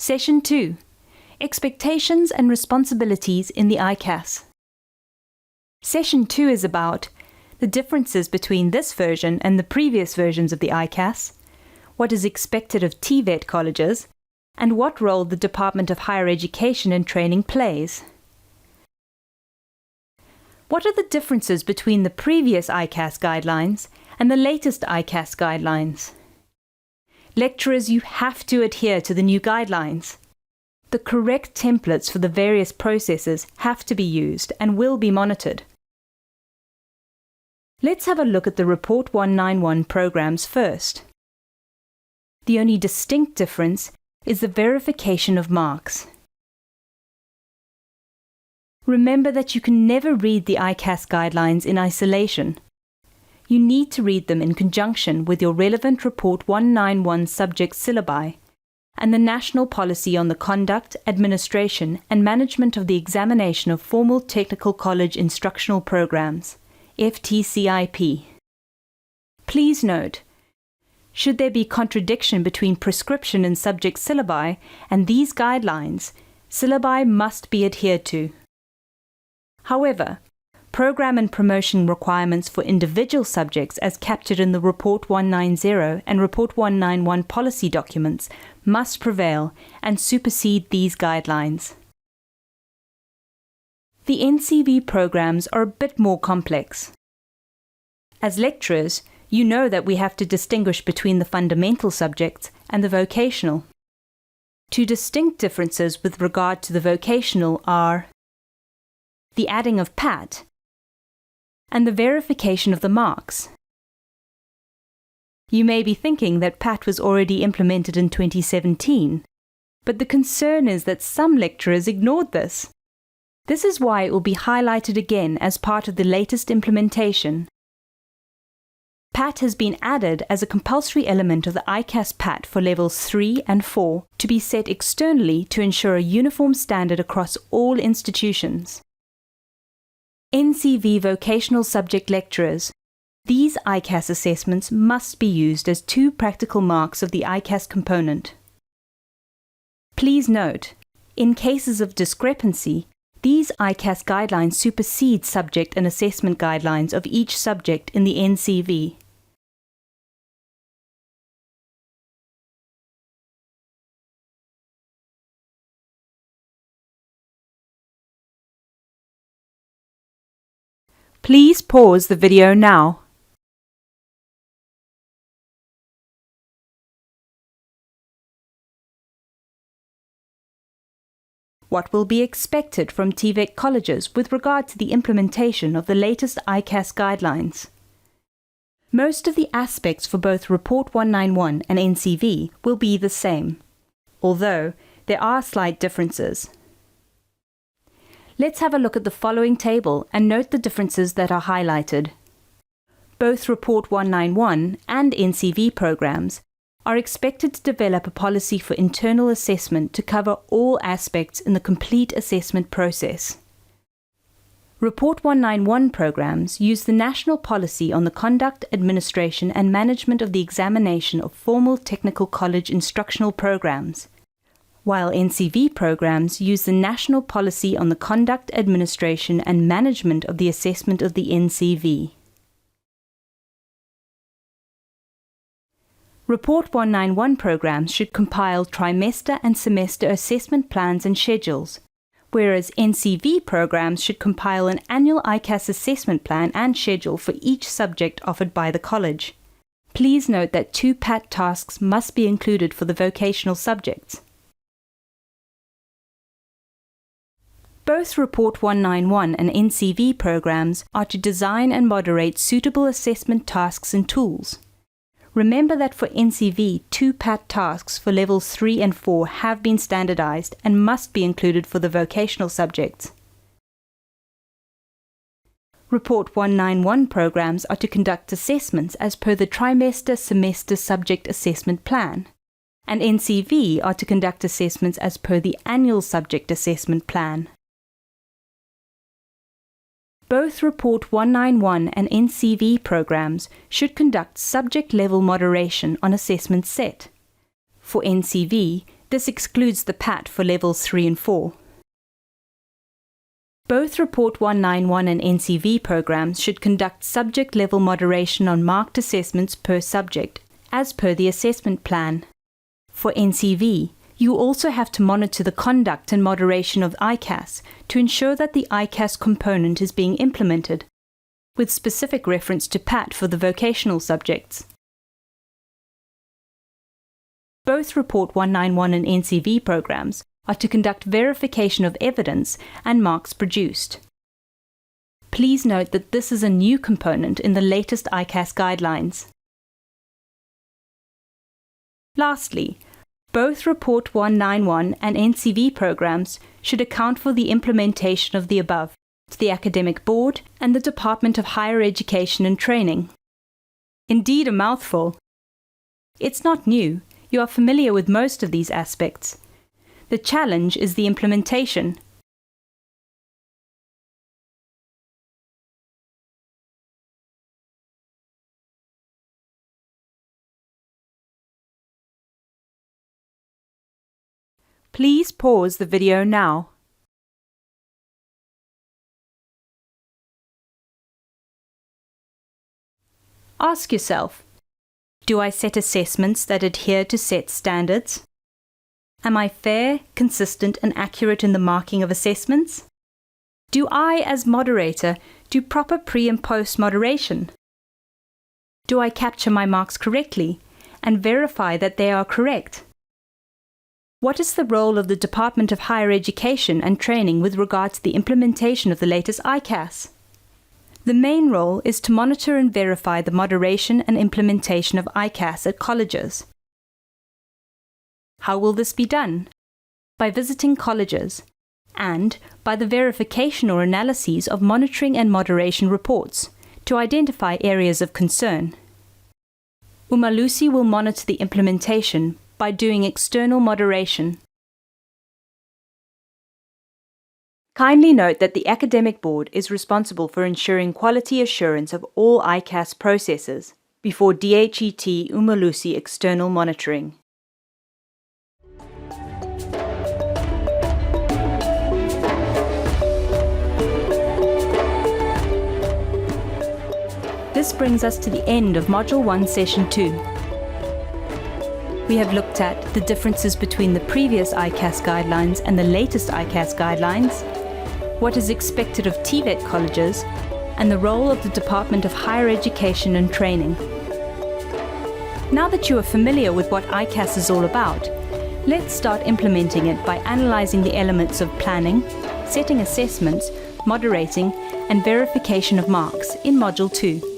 Session 2. Expectations and Responsibilities in the ICASS. Session 2 is about the differences between this version and the previous versions of the ICASS, what is expected of TVET colleges, and what role the Department of Higher Education and Training plays. What are the differences between the previous ICASS guidelines and the latest ICASS guidelines? Lecturers, you have to adhere to the new guidelines. The correct templates for the various processes have to be used and will be monitored. Let's have a look at the Report 191 programs first. The only distinct difference is the verification of marks. Remember that you can never read the ICASS guidelines in isolation. You need to read them in conjunction with your relevant Report 191 subject syllabi and the National Policy on the Conduct, Administration and Management of the Examination of Formal Technical College Instructional Programs, FTCIP. Please note, should there be contradiction between prescription and subject syllabi and these guidelines, syllabi must be adhered to. However, program and promotion requirements for individual subjects as captured in the Report 190 and Report 191 policy documents must prevail and supersede these guidelines. The NCV programs are a bit more complex. As lecturers, you know that we have to distinguish between the fundamental subjects and the vocational. Two distinct differences with regard to the vocational are the adding of PAT and the verification of the marks. You may be thinking that PAT was already implemented in 2017, but the concern is that some lecturers ignored this. This is why it will be highlighted again as part of the latest implementation. PAT has been added as a compulsory element of the ICASS PAT for levels 3 and 4 to be set externally to ensure a uniform standard across all institutions. NCV vocational subject lecturers, these ICASS assessments must be used as 2 practical marks of the ICASS component. Please note, in cases of discrepancy, these ICASS guidelines supersede subject and assessment guidelines of each subject in the NCV. Please pause the video now. What will be expected from TVET colleges with regard to the implementation of the latest ICASS guidelines? Most of the aspects for both Report 191 and NCV will be the same, although there are slight differences. Let's have a look at the following table and note the differences that are highlighted. Both Report 191 and NCV programs are expected to develop a policy for internal assessment to cover all aspects in the complete assessment process. Report 191 programs use the National Policy on the Conduct, Administration and Management of the Examination of Formal Technical College Instructional Programs, while NCV programs use the National Policy on the Conduct, Administration and Management of the Assessment of the NCV. Report 191 programs should compile trimester and semester assessment plans and schedules, whereas NCV programs should compile an annual ICASS assessment plan and schedule for each subject offered by the college. Please note that 2 PAT tasks must be included for the vocational subjects. Both Report 191 and NCV programs are to design and moderate suitable assessment tasks and tools. Remember that for NCV, 2 PAT tasks for levels 3 and 4 have been standardized and must be included for the vocational subjects. Report 191 programs are to conduct assessments as per the trimester-semester subject assessment plan, and NCV are to conduct assessments as per the annual subject assessment plan. Both Report 191 and NCV programs should conduct subject-level moderation on assessment set. For NCV, This excludes the PAT for levels 3 and 4. Both Report 191 and NCV programs should conduct subject-level moderation on marked assessments per subject, as per the assessment plan. For NCV, you also have to monitor the conduct and moderation of ICASS to ensure that the ICASS component is being implemented, with specific reference to PAT for the vocational subjects. Both Report 191 and NCV programs are to conduct verification of evidence and marks produced. Please note that this is a new component in the latest ICASS guidelines. Lastly, both Report 191 and NCV programs should account for the implementation of the above to the Academic Board and the Department of Higher Education and Training. Indeed a mouthful. It's not new. You are familiar with most of these aspects. The challenge is the implementation. Please pause the video now. Ask yourself, do I set assessments that adhere to set standards? Am I fair, consistent, and accurate in the marking of assessments? Do I, as moderator, do proper pre- and post-moderation? Do I capture my marks correctly and verify that they are correct? What is the role of the Department of Higher Education and Training with regard to the implementation of the latest ICASS? The main role is to monitor and verify the moderation and implementation of ICASS at colleges. How will this be done? By visiting colleges and by the verification or analyses of monitoring and moderation reports to identify areas of concern. Umalusi will monitor the implementation by doing external moderation. Kindly note that the Academic Board is responsible for ensuring quality assurance of all ICASS processes before DHET Umalusi external monitoring. This brings us to the end of Module 1, Session 2. We have looked at the differences between the previous ICASS guidelines and the latest ICASS guidelines, what is expected of TVET colleges, and the role of the Department of Higher Education and Training. Now that you are familiar with what ICASS is all about, let's start implementing it by analyzing the elements of planning, setting assessments, moderating, and verification of marks in Module 2.